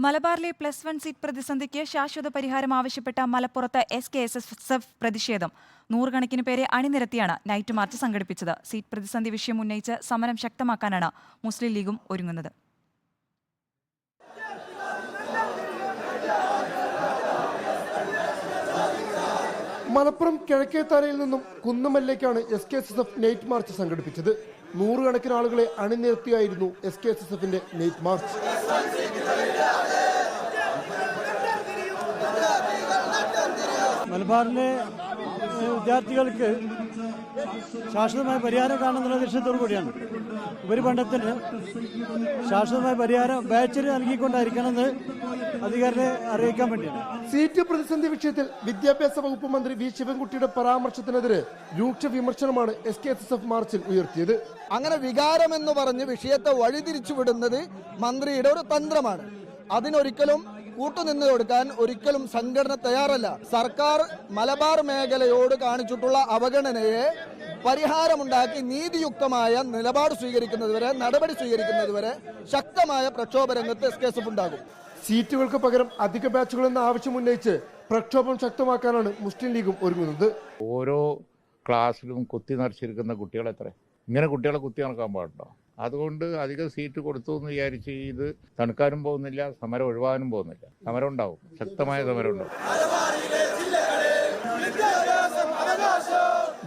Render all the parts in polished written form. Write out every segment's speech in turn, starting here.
മലബാറിലെ +1 സീറ്റ് പ്രതിസന്ധിക്ക് ശാശ്വത പരിഹാരം ആവശ്യപ്പെട്ട മലപ്പുറത്ത് SKSSF പ്രതിഷേധം. നൂറുകണക്കിന് പേരെ അണിനിരത്തിയാണ് നൈറ്റ് മാർച്ച് സംഘടിപ്പിച്ചത്. സീറ്റ് പ്രതിസന്ധി വിഷയം ഉന്നയിച്ച് സമരം ശക്തമാക്കാനാണ് മുസ്ലിം ലീഗും ഒരുങ്ങുന്നത്. മലപ്പുറം കിഴക്കേത്താരയിൽ നിന്നും കുന്നുമല്ലേക്കാണ് SKSSF നൈറ്റ് മാർച്ച് സംഘടിപ്പിച്ചത്. നൂറുകണക്കിന് ആളുകളെ അണിനിരത്തിയായിരുന്നു SKSSFന്റെ നൈറ്റ് മാർച്ച്. മലബാറിലെ വിദ്യാർത്ഥികൾക്ക് ശാശ്വതമായ പരിഹാരം കാണുന്നുള്ള ലക്ഷ്യത്തോടു കൂടിയാണ് ഉപരിപഠനത്തിന് ശാശ്വതമായ പരിഹാരം ബാച്ചിന് നൽകിക്കൊണ്ടായിരിക്കണമെന്ന് അധികാരികളെ അറിയിക്കാൻ വേണ്ടിയാണ്. സീറ്റ് പ്രതിസന്ധി വിഷയത്തിൽ വിദ്യാഭ്യാസ വകുപ്പ് മന്ത്രി വി ശിവൻകുട്ടിയുടെ പരാമർശത്തിനെതിരെ രൂക്ഷ വിമർശനമാണ് SKSSF മാർച്ചിൽ ഉയർത്തിയത്. അങ്ങനെ വികാരം എന്ന് പറഞ്ഞ് വിഷയത്തെ വഴിതിരിച്ചുവിടുന്നത് മന്ത്രിയുടെ ഒരു തന്ത്രമാണ്. അതിനൊരിക്കലും കൂട്ടുനിന്ന് കൊടുക്കാൻ ഒരിക്കലും സംഘടന തയ്യാറല്ല. സർക്കാർ മലബാർ മേഖലയോട് കാണിച്ചിട്ടുള്ള അവഗണനയെ പരിഹാരമുണ്ടാക്കി നീതിയുക്തമായ നിലപാട് സ്വീകരിക്കുന്നതുവരെ, നടപടി സ്വീകരിക്കുന്നതുവരെ ശക്തമായ പ്രക്ഷോഭ രംഗത്ത് SKSSF ഉണ്ടാകും. സീറ്റുകൾക്ക് പകരം അധിക ബാച്ചുകൾ എന്ന ആവശ്യം ഉന്നയിച്ച് പ്രക്ഷോഭം ശക്തമാക്കാനാണ് മുസ്ലിം ലീഗും ഒരുങ്ങുന്നത്. ഓരോ ക്ലാസ്സിലും കുത്തി നിറച്ചിരിക്കുന്ന കുട്ടികൾ എത്ര? ഇങ്ങനെ കുട്ടികളെ കുത്തി നടക്കാൻ പാടുണ്ടോ? അതുകൊണ്ട് അധികം സീറ്റ് കൊടുത്തു എന്ന് വിചാരിച്ച് ഇത് തണുക്കാനും പോകുന്നില്ല, സമരം ഒഴിവാകാനും പോകുന്നില്ല. സമരം ഉണ്ടാവും, ശക്തമായ സമരം ഉണ്ടാവും.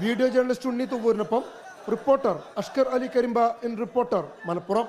വീഡിയോ ജേർണലിസ്റ്റ് ഉണ്ണി തുവൂരിനൊപ്പം reporter Ashkar Ali Karimba in reporter Malappuram.